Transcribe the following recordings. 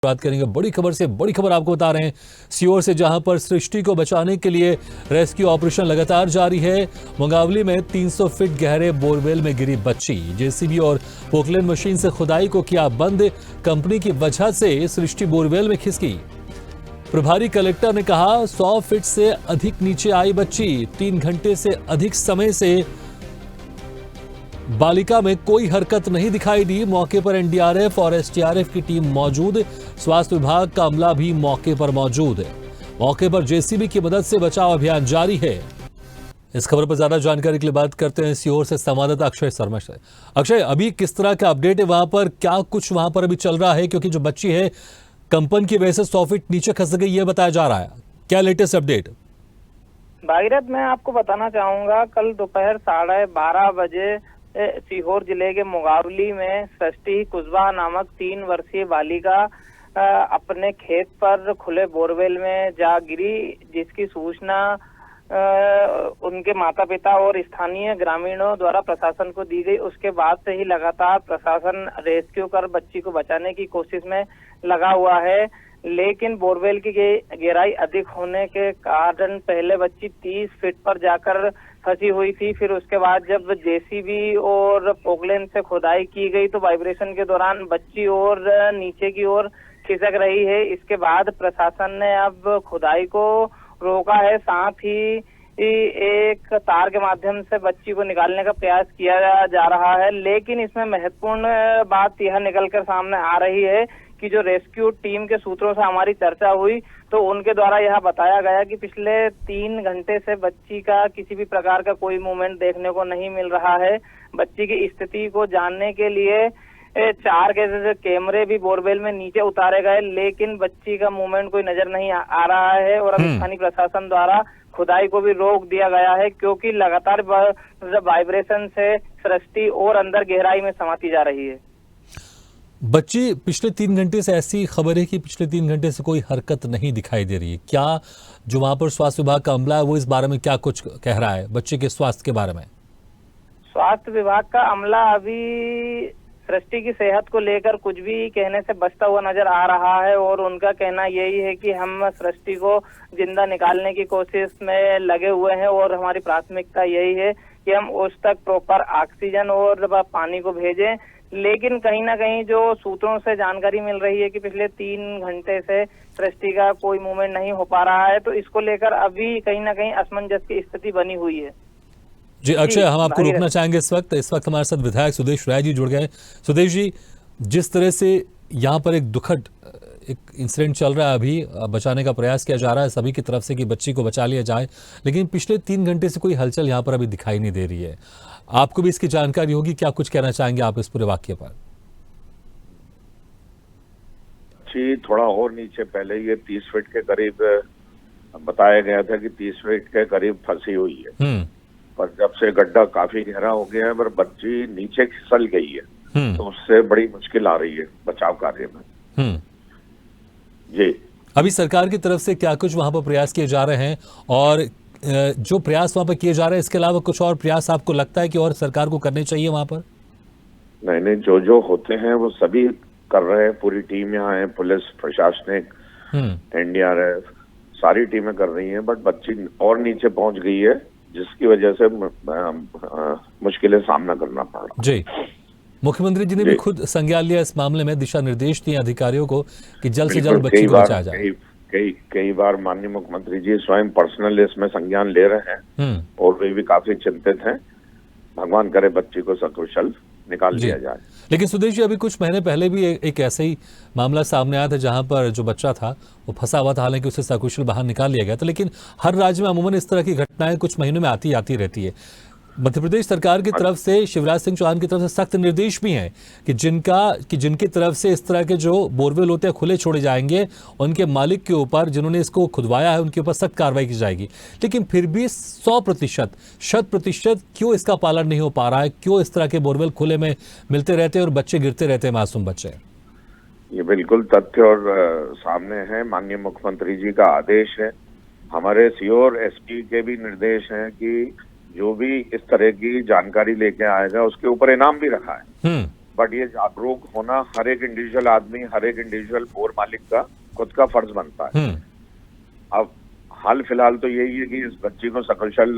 बात करेंगे बड़ी खबर से। बड़ी खबर आपको बता रहे हैं सीहोर से, जहां पर सृष्टि को बचाने के लिए रेस्क्यू ऑपरेशन लगातार जारी है। मुंगावली में 300 फीट गहरे बोरवेल में गिरी बच्ची, जेसीबी और पोकलेन मशीन से खुदाई को किया बंद। कंपनी की वजह से सृष्टि बोरवेल में खिसकी। प्रभारी कलेक्टर ने कहा 100 फीट से अधिक नीचे आई बच्ची। 3 घंटे से अधिक समय से बालिका में कोई हरकत नहीं दिखाई दी। मौके पर एनडीआरएफ और एसडीआरएफ की टीम मौजूद। स्वास्थ्य विभाग का अमला भी मौके पर मौजूद है। मौके पर जेसीबी की मदद से बचाव अभियान जारी है। इस खबर पर ज्यादा जानकारी के लिए बात करते हैं सीहोर से संवाददाता अक्षय शर्मा से। अक्षय, अभी किस तरह का अपडेट है वहां पर? क्या कुछ वहां पर अभी चल रहा है? क्योंकि जो बच्ची है कंपन की वजह से 100 फीट नीचे खस गई, यह बताया जा रहा है। क्या लेटेस्ट अपडेट? भागीरथ, मैं आपको बताना चाहूंगा, कल दोपहर 12:30 बजे सीहोर जिले के मुंगावली में सृष्टि कुशवाहा नामक 3 वर्षीय बालिका अपने खेत पर खुले बोरवेल में जा गिरी, जिसकी सूचना उनके माता पिता और स्थानीय ग्रामीणों द्वारा प्रशासन को दी गई। उसके बाद से ही लगातार प्रशासन रेस्क्यू कर बच्ची को बचाने की कोशिश में लगा हुआ है, लेकिन बोरवेल की गहराई अधिक होने के कारण पहले बच्ची 30 फीट पर जाकर फंसी हुई थी। फिर उसके बाद जब जेसीबी और पोकलेन से खुदाई की गई तो वाइब्रेशन के दौरान बच्ची और नीचे की ओर खिसक रही है। इसके बाद प्रशासन ने अब खुदाई को रोका है, साथ ही एक तार के माध्यम से बच्ची को निकालने का प्रयास किया जा रहा है। लेकिन इसमें महत्वपूर्ण बात यह निकलकर सामने आ रही है कि जो रेस्क्यू टीम के सूत्रों से हमारी चर्चा हुई तो उनके द्वारा यह बताया गया कि पिछले 3 घंटे से बच्ची का किसी भी प्रकार का कोई मूवमेंट देखने को नहीं मिल रहा है। बच्ची की स्थिति को जानने के लिए 4 के कैमरे भी बोरवेल में नीचे उतारे गए, लेकिन बच्ची का मूवमेंट कोई नजर नहीं आ रहा है। और अब स्थानीय प्रशासन द्वारा खुदाई को भी रोक दिया गया है, क्योंकि लगातार वाइब्रेशन से सृष्टि और अंदर गहराई में समाती जा रही है। बच्ची पिछले 3 घंटे से, ऐसी खबर है कि पिछले 3 घंटे से कोई हरकत नहीं दिखाई दे रही है। क्या जो वहां पर स्वास्थ्य विभाग का अमला है वो इस बारे में क्या कुछ कह रहा है बच्चे के स्वास्थ्य के बारे में? स्वास्थ्य विभाग का अमला अभी सृष्टि की सेहत को लेकर कुछ भी कहने से बचता हुआ नजर आ रहा है, और उनका कहना यही है कि हम सृष्टि को जिंदा निकालने की कोशिश में लगे हुए हैं और हमारी प्राथमिकता यही है कि हम उस तक प्रॉपर ऑक्सीजन और पानी को भेजें। लेकिन कहीं ना कहीं जो सूत्रों से जानकारी मिल रही है कि पिछले 3 घंटे से सृष्टि का कोई मूवमेंट नहीं हो पा रहा है, तो इसको लेकर अभी कहीं ना कहीं असमंजस की स्थिति बनी हुई है। जी अक्षय, हम आपको रोकना चाहेंगे इस वक्त हमारे साथ विधायक सुदेश राय जी जुड़ गए। सुदेश जी, जिस तरह से यहाँ पर एक दुखद इंसिडेंट चल रहा है, अभी बचाने का प्रयास किया जा रहा है सभी की तरफ से कि बच्ची को बचा लिया जाए, लेकिन पिछले 3 घंटे से कोई हलचल यहाँ पर अभी दिखाई नहीं दे रही है। आपको भी इसकी जानकारी होगी, क्या कुछ कहना चाहेंगे आप इस पूरे वाक्य पर? जी, थोड़ा और नीचे पहले ये 30 फीट के करीब बताया गया था कि 30 फीट के करीब फंसी हुई है, पर जब से गड्ढा काफी गहरा हो गया है पर बच्ची नीचे फिसल गई है, तो उससे बड़ी मुश्किल आ रही है बचाव कार्य में। जी, अभी सरकार की तरफ से क्या कुछ वहां पर प्रयास किए जा रहे हैं, और जो प्रयास वहां पर किए जा रहे हैं इसके अलावा कुछ और प्रयास आपको लगता है कि और सरकार को करने चाहिए वहां पर? नहीं, जो होते हैं वो सभी कर रहे हैं। पूरी टीम यहाँ है, पुलिस, प्रशासनिक, एनडीआरएफ, सारी टीमें कर रही हैं, बट बच्ची और नीचे पहुंच गई है, जिसकी वजह से मुश्किलें सामना करना पड़ रहा। जी, मुख्यमंत्री जी ने भी खुद संज्ञान लिया इस मामले में, दिशा निर्देश दिए अधिकारियों को कि जल्द से जल्द बच्ची को बचाया जाए। कई बार माननीय मुख्यमंत्री जी स्वयं पर्सनल इसमें संज्ञान ले रहे हैं और वे भी काफी चिंतित हैं। भगवान करे बच्ची को सकुशल निकाल लिया जाए। लेकिन सुदेश जी, अभी कुछ महीने पहले भी एक ऐसे ही मामला सामने आया था जहां पर जो बच्चा था वो फंसा हुआ था, हालांकि उसे सकुशल बाहर निकाल लिया गया था। लेकिन हर राज्य में अमूमन इस तरह की घटनाएं कुछ महीनों में आती रहती है। मध्य प्रदेश सरकार की तरफ से, शिवराज सिंह चौहान की तरफ से सख्त निर्देश भी हैं कि जिनकी तरफ से इस तरह के जो बोरवेल होते हैं खुले छोड़े जाएंगे, उनके मालिक के ऊपर, जिन्होंने इसको खुदवाया है, उनके ऊपर सख्त कार्रवाई की जाएगी। लेकिन फिर भी 100% क्यों इसका पालन नहीं हो पा रहा है? क्यों इस तरह के बोरवेल खुले में मिलते रहते हैं और बच्चे गिरते रहते हैं, मासूम बच्चे? ये बिल्कुल तथ्य और सामने है। माननीय मुख्यमंत्री जी का आदेश है, हमारे सीहोर एसपी के भी निर्देश हैं कि जो भी इस तरह की जानकारी लेके आएगा उसके ऊपर इनाम भी रखा है। बट ये जागरूक होना हर एक इंडिविजुअल आदमी, हर एक इंडिविजुअल बोर मालिक का खुद का फर्ज बनता है। अब हाल फिलहाल तो यही है कि इस बच्ची को सकुशल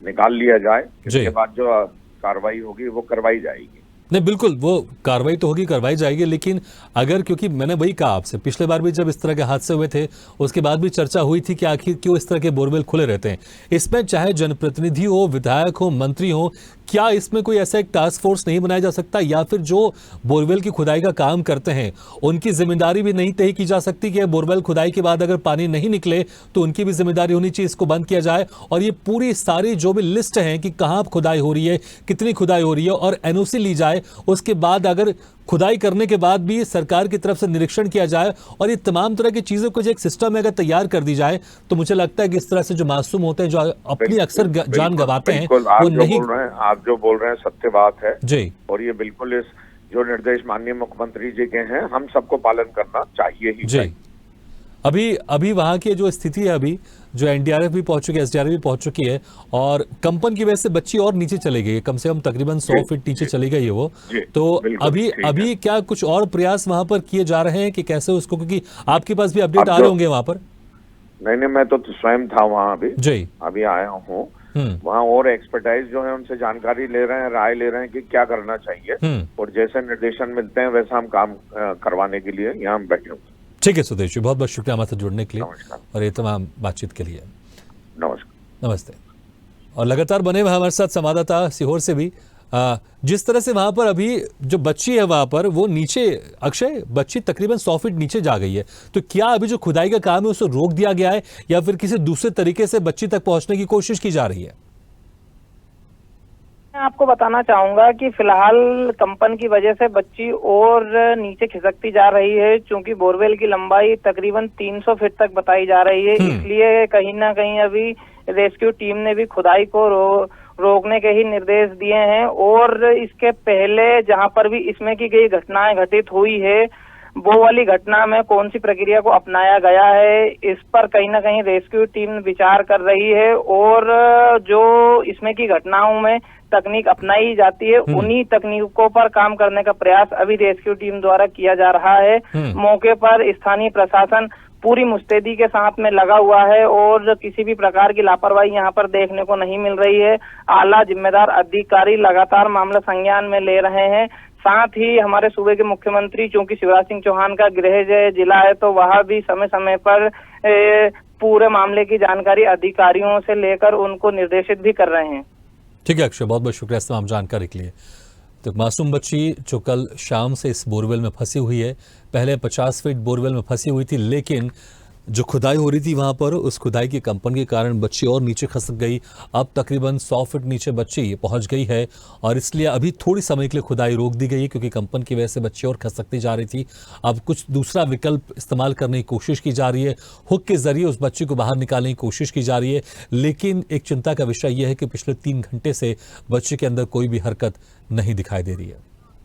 निकाल लिया जाए, इसके बाद जो कार्रवाई होगी वो करवाई जाएगी। नहीं, बिल्कुल वो कार्रवाई तो होगी, करवाई जाएगी, लेकिन अगर, क्योंकि मैंने वही कहा आपसे, पिछले बार भी जब इस तरह के हादसे हुए थे उसके बाद भी चर्चा हुई थी कि आखिर क्यों इस तरह के बोरवेल खुले रहते हैं। इसमें चाहे जनप्रतिनिधि हो, विधायक हो, मंत्री हो, क्या इसमें कोई ऐसा एक टास्क फोर्स नहीं बनाया जा सकता, या फिर जो बोरवेल की खुदाई का काम करते हैं उनकी जिम्मेदारी भी नहीं तय की जा सकती कि बोरवेल खुदाई के बाद अगर पानी नहीं निकले तो उनकी भी जिम्मेदारी होनी चाहिए, इसको बंद किया जाए, और ये पूरी सारी जो भी लिस्ट है कि कहां खुदाई हो रही है, कितनी खुदाई हो रही है, और एनओसी ली जाए, उसके बाद अगर खुदाई करने के बाद भी सरकार की तरफ से निरीक्षण किया जाए, और ये तमाम तरह की चीजों को जो एक सिस्टम में अगर तैयार कर दी जाए, तो मुझे लगता है कि इस तरह से जो मासूम होते हैं, जो अपनी अक्सर जान गंवाते हैं, वो नहीं। आप जो बोल रहे हैं सत्य बात है जी, और ये बिल्कुल इस जो निर्देश माननीय मुख्यमंत्री जी के हैं, हम सबको पालन करना चाहिए ही जी। अभी वहां की जो स्थिति है, अभी जो एनडीआरएफ भी पहुंच चुकी है, एसडीआरएफ भी पहुंच चुकी है, और कंपन की वजह से बच्ची और नीचे चली गई है, कम से कम तकरीबन 100 फीट नीचे चली गई है वो। तो अभी क्या कुछ और प्रयास वहां पर किए जा रहे हैं कि कैसे उसको, क्योंकि आपके पास भी अपडेट आ रहे होंगे वहां पर? नहीं, मैं तो स्वयं था वहाँ अभी आया हूँ वहाँ, और एक्सपर्टाइज जो है उनसे जानकारी ले रहे हैं, राय ले रहे हैं कि क्या करना चाहिए, और जैसे निर्देशन मिलते हैं वैसा हम काम करवाने के लिए यहाँ बैठे हुए। ठीक है सुदेश जी, बहुत बहुत शुक्रिया हमारे साथ जुड़ने के लिए और ये तमाम बातचीत के लिए। नमस्कार। नमस्ते। और लगातार बने हुए हमारे साथ संवाददाता सीहोर से भी, जिस तरह से वहां पर अभी जो बच्ची है वहां पर वो नीचे, अक्षय, बच्ची तकरीबन 100 फीट नीचे जा गई है, तो क्या अभी जो खुदाई का काम है उसे रोक दिया गया है, या फिर किसी दूसरे तरीके से बच्ची तक पहुंचने की कोशिश की जा रही है? मैं आपको बताना चाहूंगा कि फिलहाल कंपन की वजह से बच्ची और नीचे खिसकती जा रही है, क्योंकि बोरवेल की लंबाई तकरीबन 300 फीट तक बताई जा रही है, इसलिए कहीं ना कहीं अभी रेस्क्यू टीम ने भी खुदाई को रोकने के ही निर्देश दिए हैं। और इसके पहले जहां पर भी इसमें की गई घटनाएं घटित हुई है, वो वाली घटना में कौन सी प्रक्रिया को अपनाया गया है, इस पर कहीं ना कहीं रेस्क्यू टीम विचार कर रही है, और जो इसमें की घटनाओं में तकनीक अपनाई जाती है उन्हीं तकनीकों पर काम करने का प्रयास अभी रेस्क्यू टीम द्वारा किया जा रहा है। मौके पर स्थानीय प्रशासन पूरी मुस्तैदी के साथ में लगा हुआ है, और किसी भी प्रकार की लापरवाही यहाँ पर देखने को नहीं मिल रही है। आला जिम्मेदार अधिकारी लगातार मामला संज्ञान में ले रहे हैं। साथ ही हमारे सूबे के मुख्यमंत्री, चूंकि शिवराज सिंह चौहान का गृह जिला है, तो वह भी समय समय पर पूरे मामले की जानकारी अधिकारियों से लेकर उनको निर्देशित भी कर रहे हैं। ठीक है अक्षय, बहुत बहुत शुक्रिया इस तमाम जानकारी के लिए। तो मासूम बच्ची जो कल शाम से इस बोरवेल में फंसी हुई है, पहले 50 फीट बोरवेल में फंसी हुई थी, लेकिन जो खुदाई हो रही थी वहां पर, उस खुदाई के कंपन के कारण बच्ची और नीचे खसक गई। अब तकरीबन 100 फीट नीचे बच्ची पहुंच गई है, और इसलिए अभी थोड़ी समय के लिए खुदाई रोक दी गई है, क्योंकि कंपन की वजह से बच्ची और खसकती जा रही थी। अब कुछ दूसरा विकल्प इस्तेमाल करने की कोशिश की जा रही है, हुक के जरिए उस बच्ची को बाहर निकालने की कोशिश की जा रही है। लेकिन एक चिंता का विषय यह है कि पिछले 3 घंटे से बच्चे के अंदर कोई भी हरकत नहीं दिखाई दे रही है।